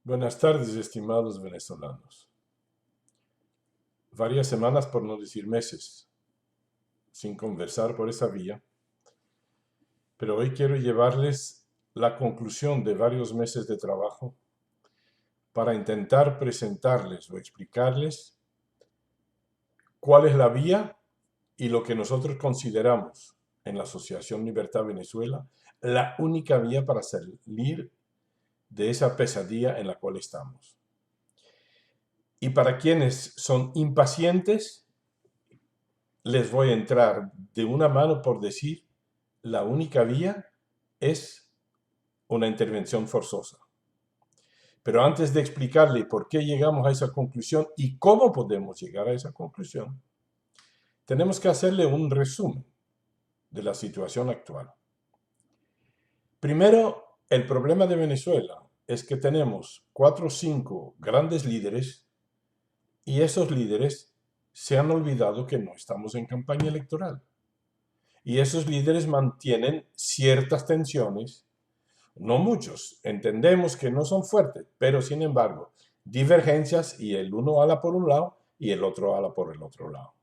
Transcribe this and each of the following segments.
Buenas tardes, estimados venezolanos. Varias semanas, por no decir meses, sin conversar por esa vía, pero hoy quiero llevarles la conclusión de varios meses de trabajo para intentar presentarles o explicarles cuál es la vía y lo que nosotros consideramos en la Asociación Libertad Venezuela la única vía para salir de esa pesadilla en la cual estamos. Y para quienes son impacientes, les voy a entrar de una mano por decir, la única vía es una intervención forzosa. Pero antes de explicarle por qué llegamos a esa conclusión y cómo podemos llegar a esa conclusión, tenemos que hacerle un resumen de la situación actual. Primero, el problema de Venezuela es que tenemos 4 o 5 grandes líderes y esos líderes se han olvidado que no estamos en campaña electoral. Y esos líderes mantienen ciertas tensiones, no muchos, entendemos que no son fuertes, pero sin embargo, divergencias y el uno ala por un lado y el otro ala por el otro lado.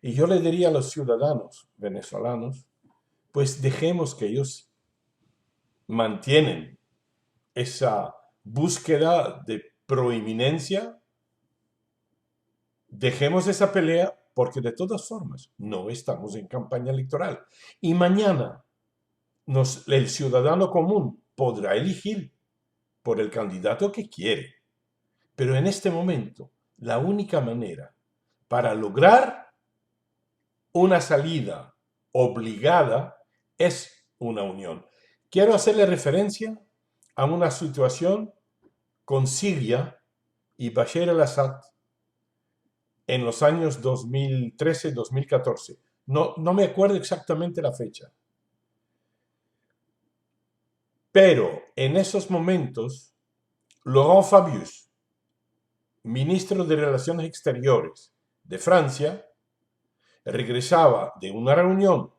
Y yo le diría a los ciudadanos venezolanos, pues dejemos que ellos mantienen esa búsqueda de proeminencia, dejemos esa pelea porque de todas formas no estamos en campaña electoral. Y mañana el ciudadano común podrá elegir por el candidato que quiere. Pero en este momento, la única manera para lograr una salida obligada es una unión. Quiero hacerle referencia a una situación con Siria y Bashar al-Assad en los años 2013-2014. No me acuerdo exactamente la fecha. Pero en esos momentos, Laurent Fabius, ministro de Relaciones Exteriores de Francia, regresaba de una reunión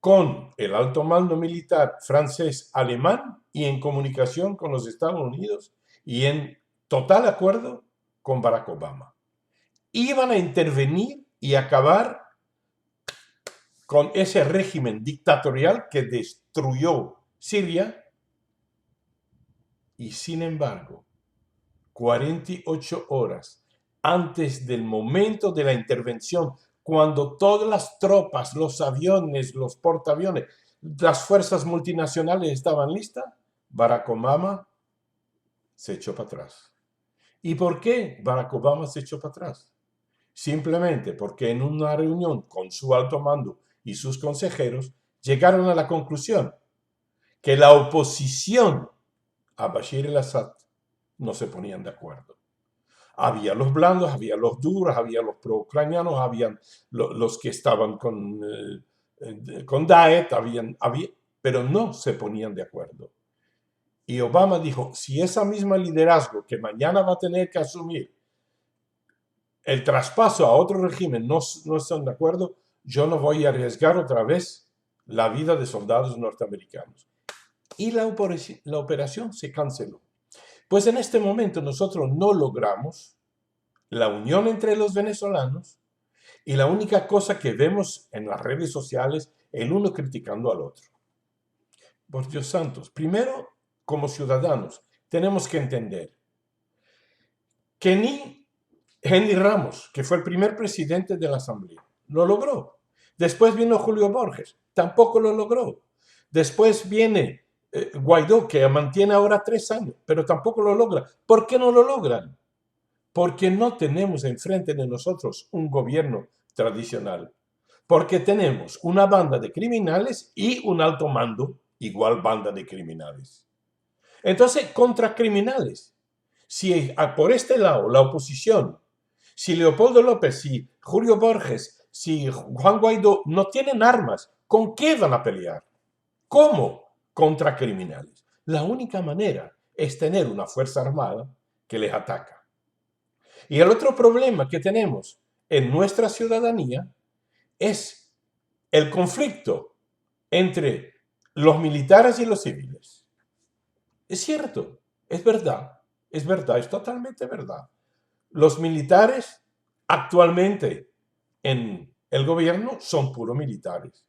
con el alto mando militar francés-alemán y en comunicación con los Estados Unidos y en total acuerdo con Barack Obama. Iban a intervenir y acabar con ese régimen dictatorial que destruyó Siria y sin embargo 48 horas antes del momento de la intervención, cuando todas las tropas, los aviones, los portaaviones, las fuerzas multinacionales estaban listas, Barack Obama se echó para atrás. ¿Y por qué Barack Obama se echó para atrás? Simplemente porque en una reunión con su alto mando y sus consejeros llegaron a la conclusión que la oposición a Bashar al-Assad no se ponían de acuerdo. Había los blandos, había los duros, había los pro-ucranianos, habían los que estaban con Daesh, pero no se ponían de acuerdo. Y Obama dijo, si esa misma liderazgo que mañana va a tener que asumir el traspaso a otro régimen no están de acuerdo, yo no voy a arriesgar otra vez la vida de soldados norteamericanos. Y la operación se canceló. Pues en este momento nosotros no logramos la unión entre los venezolanos y la única cosa que vemos en las redes sociales, el uno criticando al otro. Por Dios santos, primero, como ciudadanos, tenemos que entender que ni Henry Ramos, que fue el primer presidente de la Asamblea, lo logró. Después vino Julio Borges, tampoco lo logró. Después viene Guaidó, que mantiene ahora 3 años, pero tampoco lo logra. ¿Por qué no lo logran? Porque no tenemos enfrente de nosotros un gobierno tradicional. Porque tenemos una banda de criminales y un alto mando, igual banda de criminales. Entonces, contra criminales, si por este lado la oposición, si Leopoldo López, si Julio Borges, si Juan Guaidó no tienen armas, ¿con qué van a pelear? ¿Cómo? Contra criminales. La única manera es tener una fuerza armada que les ataca. Y el otro problema que tenemos en nuestra ciudadanía es el conflicto entre los militares y los civiles. Es cierto, es verdad. Es verdad, es totalmente verdad. Los militares actualmente en el gobierno son puros militares.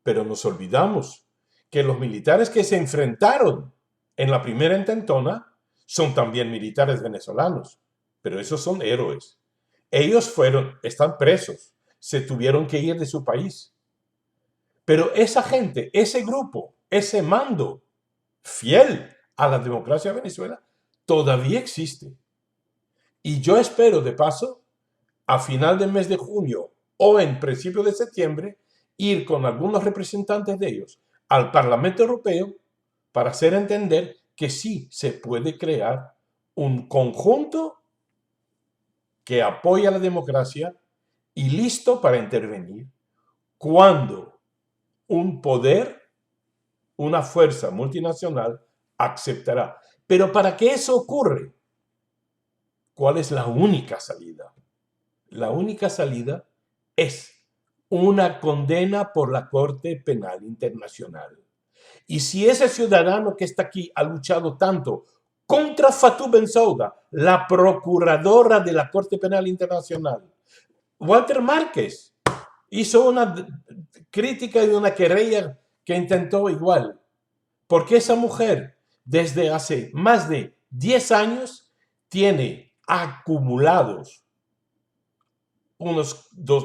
Pero nos olvidamos que los militares que se enfrentaron en la primera intentona son también militares venezolanos, pero esos son héroes. Ellos están presos, se tuvieron que ir de su país. Pero esa gente, ese grupo, ese mando fiel a la democracia de Venezuela, todavía existe. Y yo espero, de paso, a final del mes de junio o en principio de septiembre, ir con algunos representantes de ellos al Parlamento Europeo para hacer entender que sí se puede crear un conjunto que apoya la democracia y listo para intervenir cuando un poder, una fuerza multinacional aceptará. Pero para que eso ocurra, ¿cuál es la única salida? La única salida es una condena por la Corte Penal Internacional. Y si ese ciudadano que está aquí ha luchado tanto contra Fatou Bensouda, la procuradora de la Corte Penal Internacional, Walter Márquez hizo una crítica y una querella que intentó igual, porque esa mujer desde hace más de 10 años tiene acumulados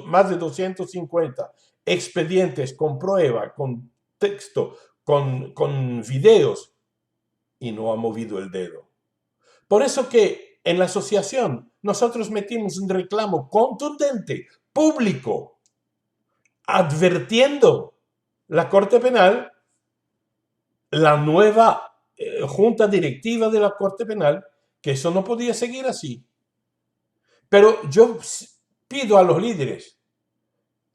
más de 250 expedientes con prueba, con texto, con videos, y no ha movido el dedo. Por eso que en la asociación nosotros metimos un reclamo contundente, público, advirtiendo la Corte Penal, la nueva junta directiva de la Corte Penal, que eso no podía seguir así. Pero yo pido a los líderes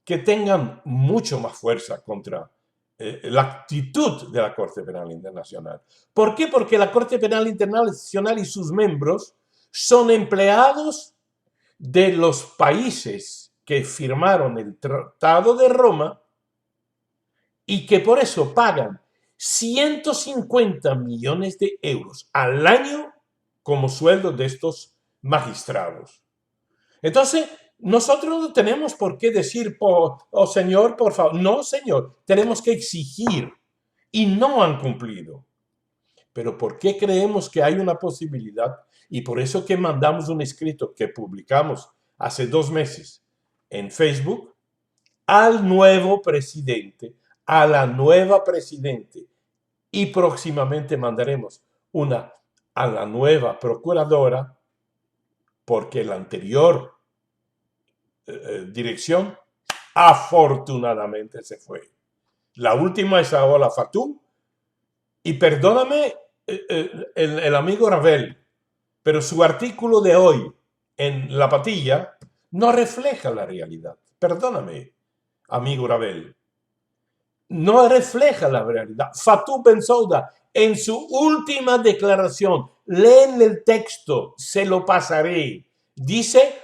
que tengan mucho más fuerza contra la actitud de la Corte Penal Internacional. ¿Por qué? Porque la Corte Penal Internacional y sus miembros son empleados de los países que firmaron el Tratado de Roma y que por eso pagan 150 millones de euros al año como sueldo de estos magistrados. Entonces, nosotros no tenemos por qué decir, oh señor, por favor. No, señor, tenemos que exigir y no han cumplido. Pero ¿por qué creemos que hay una posibilidad? Y por eso que mandamos un escrito que publicamos hace 2 meses en Facebook al nuevo presidente, a la nueva presidente, y próximamente mandaremos una a la nueva procuradora, porque la anterior dirección afortunadamente se fue. La última es ahora Fatou, y perdóname el amigo Ravel, pero su artículo de hoy en La Patilla no refleja la realidad. Perdóname, amigo Ravel. No refleja la realidad. Fatou Bensouda, en su última declaración, leen el texto, se lo pasaré, dice: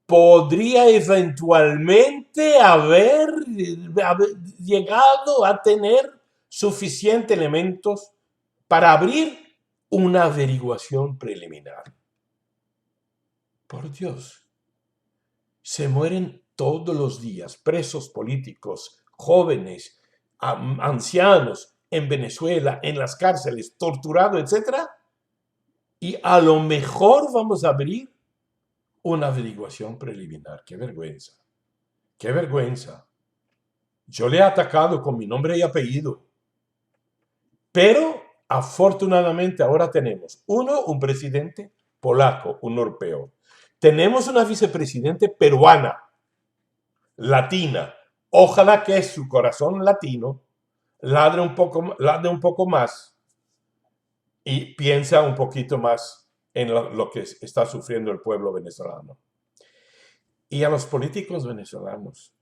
podría eventualmente haber llegado a tener suficientes elementos para abrir una averiguación preliminar. Por Dios, se mueren todos los días presos políticos, jóvenes, ancianos en Venezuela, en las cárceles, torturados, etc. Y a lo mejor vamos a abrir una averiguación preliminar. ¡Qué vergüenza! ¡Qué vergüenza! Yo le he atacado con mi nombre y apellido. Pero afortunadamente ahora tenemos, un presidente polaco, un europeo. Tenemos una vicepresidente peruana, latina. Ojalá que su corazón latino ladre un poco más y piensa un poquito más en lo que está sufriendo el pueblo venezolano. Y a los políticos venezolanos,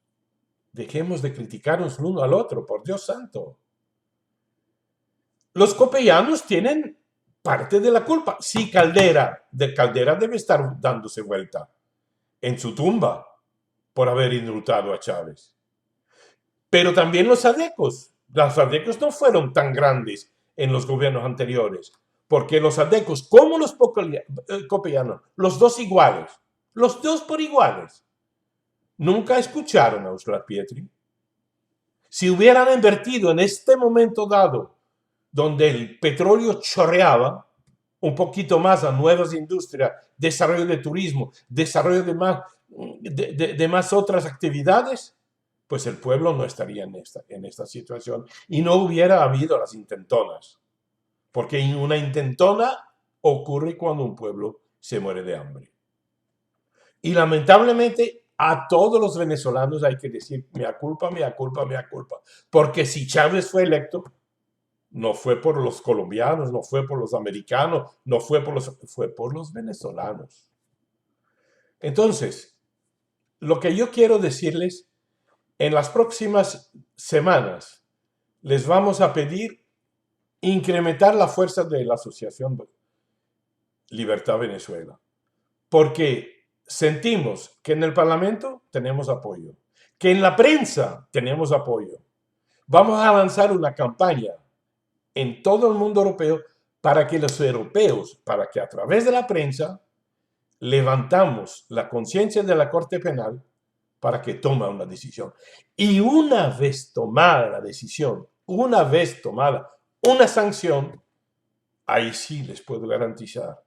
dejemos de criticarnos el uno al otro, por Dios santo. Los copellanos tienen parte de la culpa. Sí, Caldera debe estar dándose vuelta en su tumba por haber indultado a Chávez. Pero también los adecos. Los adecos no fueron tan grandes en los gobiernos anteriores. porque los adecos, como los copianos, los dos iguales, los dos por iguales, nunca escucharon a Ursula Pietri. Si hubieran invertido en este momento dado, donde el petróleo chorreaba, un poquito más a nuevas industrias, desarrollo de turismo, desarrollo de más otras actividades, pues el pueblo no estaría en esta situación y no hubiera habido las intentonas. Porque una intentona ocurre cuando un pueblo se muere de hambre. Y lamentablemente a todos los venezolanos hay que decir mea culpa, mea culpa, mea culpa. Porque si Chávez fue electo, no fue por los colombianos, no fue por los americanos, no fue por los venezolanos. Entonces, lo que yo quiero decirles, en las próximas semanas les vamos a pedir incrementar la fuerza de la Asociación Libertad Venezuela, porque sentimos que en el Parlamento tenemos apoyo, que en la prensa tenemos apoyo. Vamos a lanzar una campaña en todo el mundo europeo para que los europeos, para que a través de la prensa levantamos la conciencia de la Corte Penal para que tome una decisión. Y una vez tomada la decisión, una vez tomada una sanción, ahí sí les puedo garantizar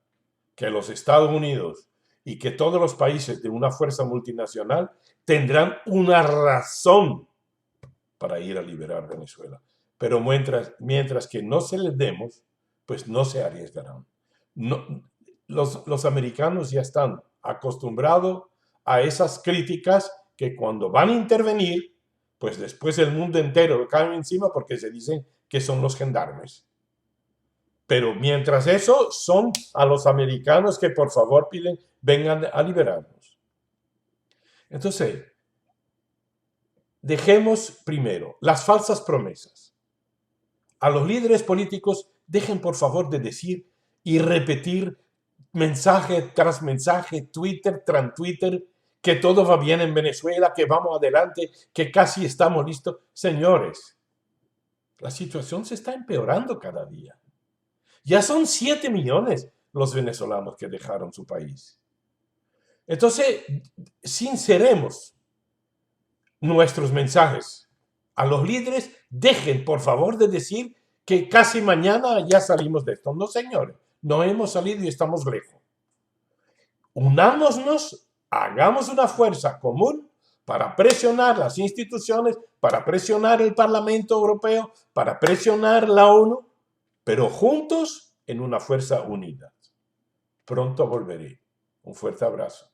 que los Estados Unidos y que todos los países de una fuerza multinacional tendrán una razón para ir a liberar Venezuela. Pero mientras que no se les demos, pues no se arriesgarán. No, los americanos ya están acostumbrados a esas críticas que cuando van a intervenir, pues después el mundo entero cae encima porque se dicen que son los gendarmes. Pero mientras eso, son a los americanos que por favor piden, vengan a liberarnos. Entonces, dejemos primero las falsas promesas. A los líderes políticos, dejen por favor de decir y repetir mensaje tras mensaje, Twitter tras Twitter, que todo va bien en Venezuela, que vamos adelante, que casi estamos listos. Señores, la situación se está empeorando cada día. Ya son 7 millones los venezolanos que dejaron su país. Entonces, sinceremos nuestros mensajes a los líderes. Dejen, por favor, de decir que casi mañana ya salimos de esto. No, señores, no hemos salido y estamos lejos. Unámonos, hagamos una fuerza común para presionar las instituciones, para presionar el Parlamento Europeo, para presionar la ONU, pero juntos en una fuerza unida. Pronto volveré. Un fuerte abrazo.